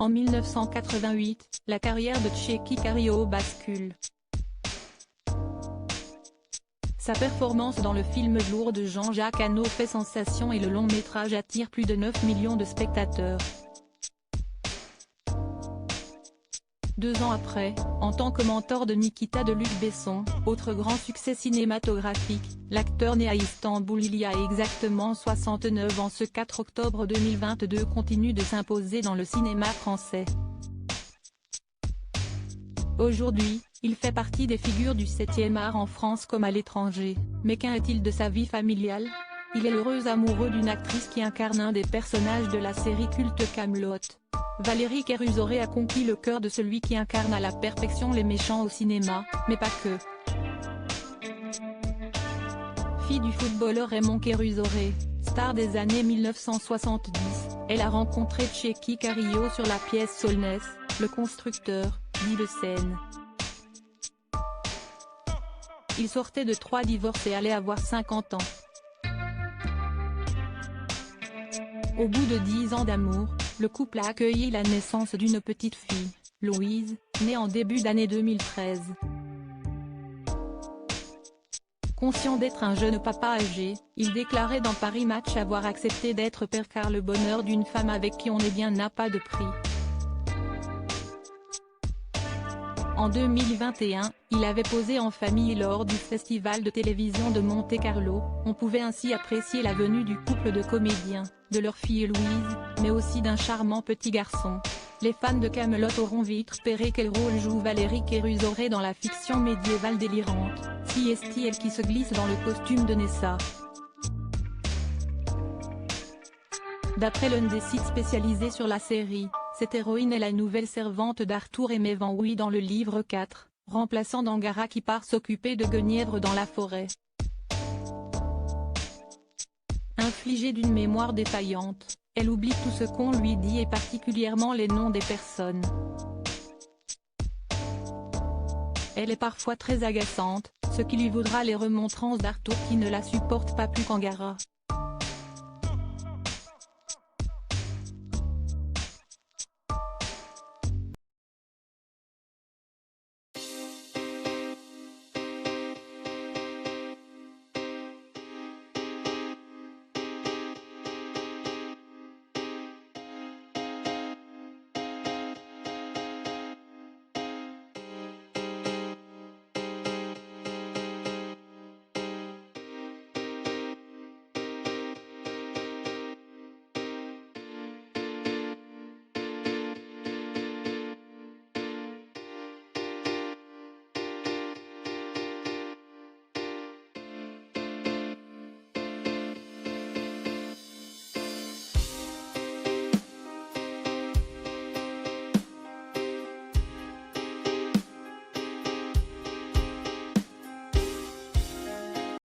En 1988, la carrière de Tchéky Karyo bascule. Sa performance dans le film lourd de Jean-Jacques Hano fait sensation et le long métrage attire plus de 9 millions de spectateurs. 2 ans après, en tant que mentor de Nikita de Luc Besson, autre grand succès cinématographique, l'acteur né à Istanbul il y a exactement 69 ans ce 4 octobre 2022 continue de s'imposer dans le cinéma français. Aujourd'hui, il fait partie des figures du 7e art en France comme à l'étranger, mais qu'en est-il de sa vie familiale? Il est l'heureux amoureux d'une actrice qui incarne un des personnages de la série culte Kaamelott. Valérie Kéruzoré a conquis le cœur de celui qui incarne à la perfection les méchants au cinéma, mais pas que. Fille du footballeur Raymond Kéruzoré, star des années 1970, elle a rencontré Tchéky Karyo sur la pièce Solness, le constructeur, dit Le Seine. Il sortait de 3 divorces et allait avoir 50 ans. Au bout de 10 ans d'amour, le couple a accueilli la naissance d'une petite fille, Louise, née en début d'année 2013. Conscient d'être un jeune papa âgé, il déclarait dans Paris Match avoir accepté d'être père car le bonheur d'une femme avec qui on est bien n'a pas de prix. En 2021, il avait posé en famille lors du festival de télévision de Monte-Carlo. On pouvait ainsi apprécier la venue du couple de comédiens, de leur fille Louise, mais aussi d'un charmant petit garçon. Les fans de Kaamelott auront vite repéré quel rôle joue Valérie Kéruzoré dans la fiction médiévale délirante, si est-il elle qui se glisse dans le costume de Nessa. D'après l'un des sites spécialisés sur la série, cette héroïne est la nouvelle servante d'Arthur Aimé Van Houy dans le livre 4, remplaçant d'Angara qui part s'occuper de Guenièvre dans la forêt. Infligée d'une mémoire défaillante, elle oublie tout ce qu'on lui dit et particulièrement les noms des personnes. Elle est parfois très agaçante, ce qui lui vaudra les remontrances d'Arthur qui ne la supporte pas plus qu'Angara.